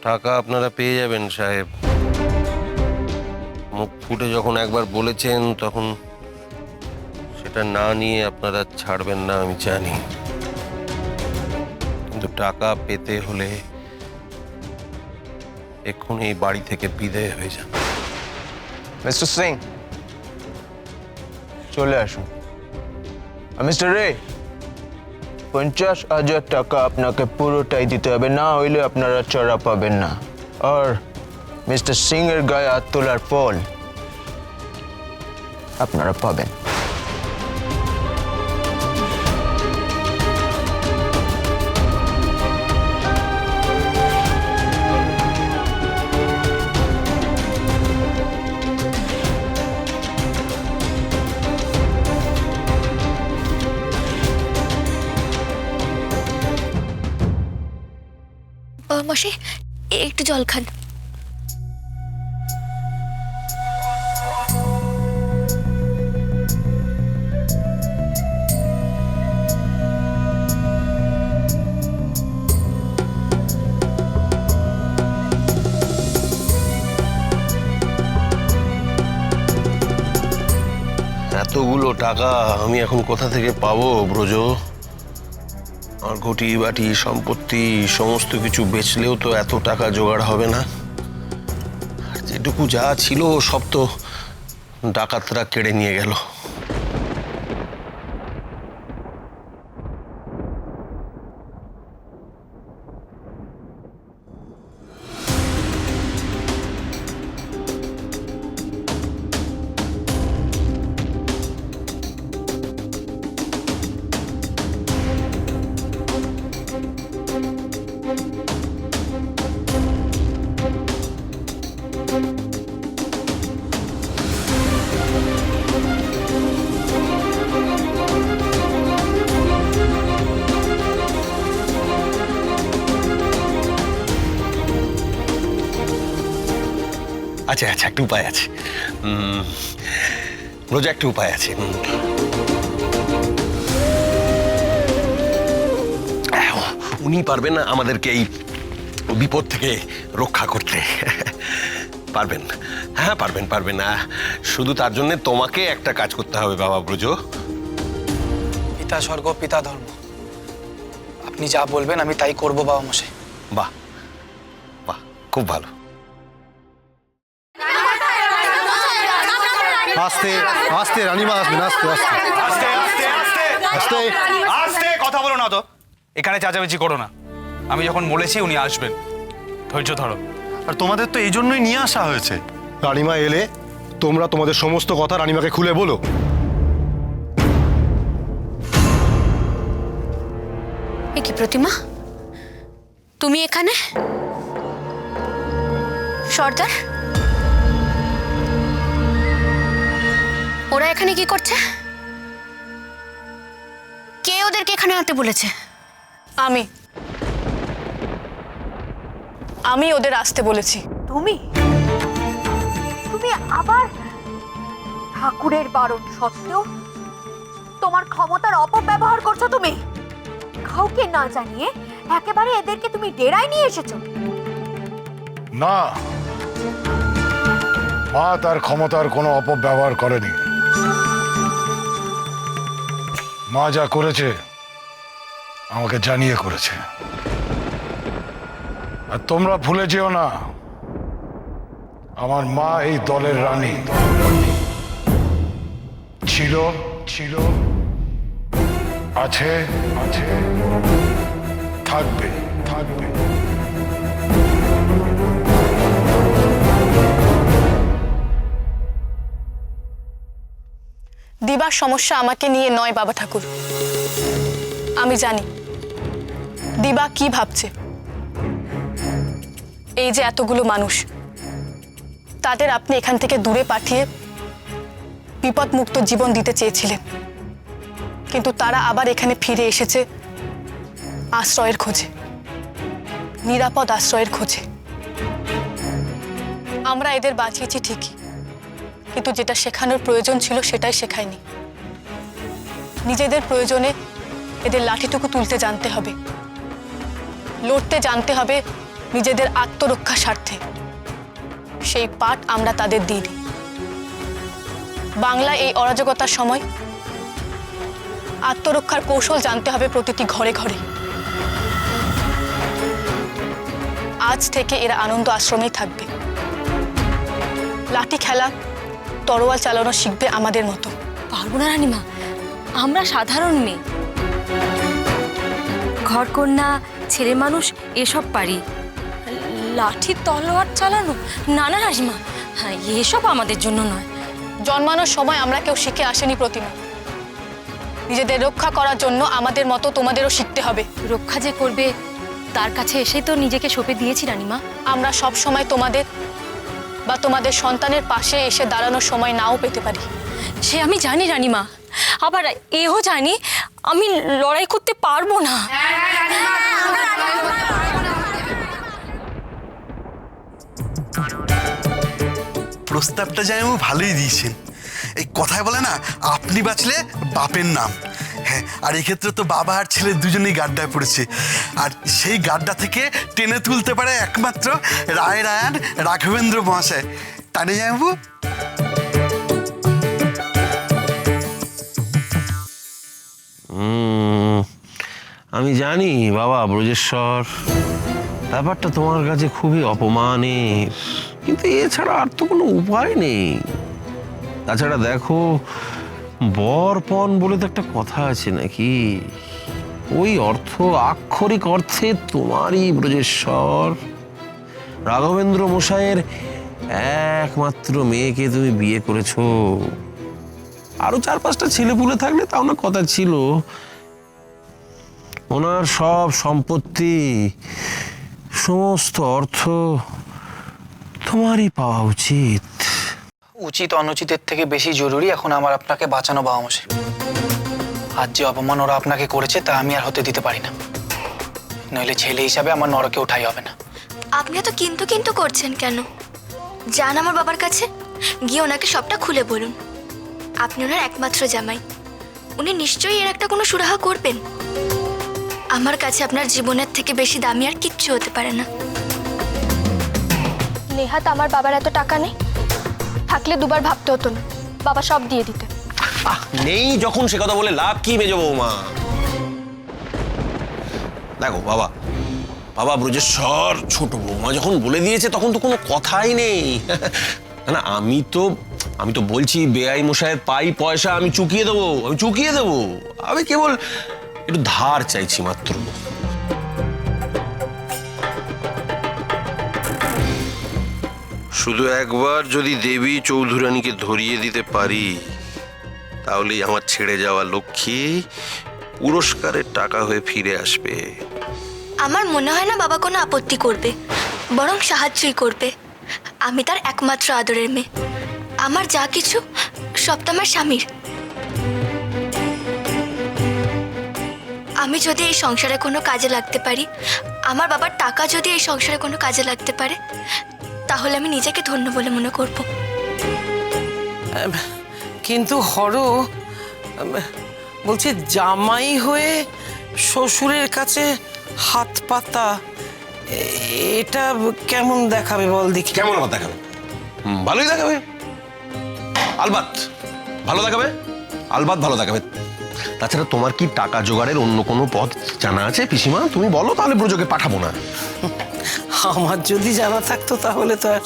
টাকা আপনারা পেয়ে যাবেন সাহেব। মুখ ফুটে যখন একবার বলেছেন তখন সেটা না নিয়ে আপনারা ছাড়বেন না আমি জানি, কিন্তু টাকা পেতে হলে এক্ষুনি এই বাড়ি থেকে বিদায় হয়ে যান। মিস্টার সিং, চলে আসুন। মিস্টার রে, 50,000 টাকা আপনাকে পুরোটাই দিতে হবে, না হইলে আপনারা চড়া পাবেন না। আর মিস্টার সিং এর গায়ে হাত তোলার ফল আপনারা পাবেন। মশাই, একটু জল খান। এতগুলো টাকা আমি এখন কোথা থেকে পাবো ব্রজ? আর ঘটি বাটি সম্পত্তি সমস্ত কিছু বেচলেও তো এত টাকা জোগাড় হবে না। আর যেটুকু যা ছিল সব তো ডাকাতরা কেড়ে নিয়ে গেল। আচ্ছা আচ্ছা, একটা উপায় আছে ব্রজ, একটা উপায় আছে। উনি পারবেন না আমাদেরকে এই বিপদ থেকে রক্ষা করতে। পারবেন, হ্যাঁ পারবেন পারবেন না। শুধু তার জন্য তোমাকে একটা কাজ করতে হবে বাবা ব্রজ। পিতা স্বর্গ পিতা ধর্ম, আপনি যা বলবেন আমি তাই করব বাবা মশাই। বাহ বাহ, খুব ভালো। আস্তে আস্তে রানীমা আসবেন, আস্তে আস্তে আস্তে আস্তে আস্তে আস্তে। আস্তে কথা বলো না তো, এখানে চাচামেচি করো না। আমি যখন বলেছি উনি আসবেন, ধৈর্য ধরো। আর তোমাদের তো এই জন্যই নিয়ে আসা হয়েছে। রানীমা এলে তোমরা তোমাদের সমস্ত কথা রানীমাকে খুলে বলো। এ কি প্রতিমা, তুমি এখানে? সর্দার, ওরা এখানে কি করছে? কে ওদেরকে এখানে আনতে বলেছে? আমি ওদের আসতে বলেছি। তুমি তুমি আবার ঠাকুরের বারণ সত্ত্বেও তোমার ক্ষমতার অপব্যবহার করছো। তুমি কাউকে না জানিয়ে একেবারে এদেরকে তুমি ডেরায় নিয়ে এসেছো। না, মা তার ক্ষমতার কোনো অপব্যবহার করেনি। মা যা করেছে আমাকে জানিয়ে করেছে। আর তোমরা ভুলে যেও না, আমার মা এই দলের রানী ছিল, ছিল, আছে, আছে, থাকবে, থাকবে। দিবার সমস্যা আমাকে নিয়ে নয় বাবা ঠাকুর। আমি জানি দিবা কি ভাবছে। এই যে এতগুলো মানুষ, তাদের আপনি এখান থেকে দূরে পাঠিয়ে বিপদমুক্ত জীবন দিতে চেয়েছিলেন, কিন্তু তারা আবার এখানে ফিরে এসেছে আশ্রয়ের খোঁজে, নিরাপদ আশ্রয়ের খোঁজে। আমরা এদের বাঁচিয়েছি ঠিকই, কিন্তু যেটা শেখানোর প্রয়োজন ছিল সেটাই শেখায়নি। নিজেদের প্রয়োজনে এদের লাঠিটুকু তুলতে জানতে হবে, লড়তে জানতে হবে নিজেদের আত্মরক্ষার স্বার্থে সেই পাঠ আমরা তাদের দিইনি। বাংলায় এই অরাজকতার সময় আত্মরক্ষার কৌশল জানতে হবে প্রতিটি ঘরে ঘরে। আজ থেকে এরা আনন্দ আশ্রমেই থাকবে। লাঠি খেলা, তরোয়াল চালানো শিখবে আমাদের মতো। পারবো না রানীমা, আমরা সাধারণ মেয়ে, ঘরকন্যা, ছেলে মানুষ এসব পারি। লাঠি তলোয়ার চালানো না না রানীমা, হ্যাঁ এসব আমাদের জন্য নয়। জন্মানোর সময় আমরা কেউ শিখে আসেনি প্রতিমা। নিজেদের রক্ষা করার জন্য আমাদের মতো তোমাদেরও শিখতে হবে। রক্ষা যে করবে তার কাছে এসে তো নিজেকে সঁপে দিয়েছি রানীমা। আমরা সব সময় তোমাদের বা তোমাদের সন্তানের পাশে এসে দাঁড়ানোর সময় নাও পেতে পারি। সে আমি জানি রানীমা, আবার এও জানি আমি লড়াই করতে পারবো না। প্রস্তাবটা যাই ভালোই দিয়েছেন। এই কথায় বলে না, আপনি বাঁচলে বাপের নাম। হ্যাঁ, আর এক্ষেত্রে তো বাবা আর ছেলে দুজনেই গাড্ডায় পড়েছে, আর সেই গাড্ডা থেকে টেনে তুলতে পারে একমাত্র রায় রায়ান রাঘবেন্দ্র মহাশয়। তাই যাবো। আমি জানি বাবা ব্রজেশ্বর, ব্যাপারটা তোমার কাছে খুবই অপমানের, কিন্তু এছাড়া আর তো কোনো উপায় নেই। তাছাড়া দেখো, বরপণ বলে তো একটা কথা আছে নাকি? ওই অর্থ আক্ষরিক অর্থে তোমারই ব্রজেশ্বর। রাঘবেন্দ্র মশাইয়ের একমাত্র মেয়েকে তুমি বিয়ে করেছো। আরো 4-5টা ছেলেপুলে থাকলে তাও না কথা ছিল। ওনার সব সম্পত্তি, সমস্ত অর্থ তোমারই পাওয়া উচিত। উচিত অনুচিতের থেকে বেশি জরুরি এখন আমার আপনাকে বাঁচানো বাবা মশাই। আজ যে অপমান ওরা আপনাকে করেছে তা আমি আর হতে দিতে পারি না, নইলে ছেলে হিসাবে আমার নরকে ওঠাই হবে না। আপনি এত কিন্তু কিন্তু করছেন কেন? যান আমার বাবার কাছে, গিয়ে ওনাকে সবটা খুলে বলুন। আপনি ওনার একমাত্র জামাই, উনি নিশ্চয়ই এর একটা কোনো সুরাহা করবেন। আমার কাছে আপনার জীবনের থেকে বেশি দামি আর কিচ্ছু হতে পারে না। নেহাত আমার বাবার এত টাকা নেই, থাকলে দুবার ভাবতে হতো না, বাবা সব দিয়ে দিতে। নেই যখন সে কথা বলে লাভ কি মেজো বৌমা? দেখো বাবা, বাবা ব্রজেশ্বর, ছোট বৌমা যখন বলে দিয়েছে তখন তো কোনো কথাই নেই। না, আমি তো বলছি বেআই মশাইয়ের পাই পয়সা আমি চুকিয়ে দেবো। আমি কেবল একটু ধার চাইছি মাত্র। শুধু একবার যদি দেবী চৌধুরানীকে ধরিয়ে দিতে পারি, তাহলেই আমার ছেড়ে যাওয়া লক্ষ্মী পুরস্কারের টাকা হয়ে ফিরে আসবে। আমার মনে হয় না বাবা কোনো আপত্তি করবে, বরং সাহায্যই করবে। আমি তার একমাত্র আদরের মেয়ে, আমার যা কিছু সব তো আমার স্বামীর। আমি যদি এই সংসারে কোনো কাজে লাগতে পারি, আমার বাবার টাকা যদি এই সংসারে কোনো কাজে লাগতে পারে, তাহলে আমি নিজেকে ধন্য বলে মনে করব। কিন্তু বলছি, জামাই হয়ে শ্বশুরের কাছে হাত পাতা, এটা কেমন দেখাবে বল দেখি? কেমন আবার দেখাবে? ভালোই দেখাবে, আলবাত ভালো দেখাবে, আলবাত ভালো দেখাবে। তাছাড়া তোমার কি টাকা জোগাড়ের অন্য কোনো পথ জানা আছে পিসিমা? তুমি বলো, তাহলে ব্রজকে পাঠাবো না। আমার যদি জানা থাকতো তাহলে তো আর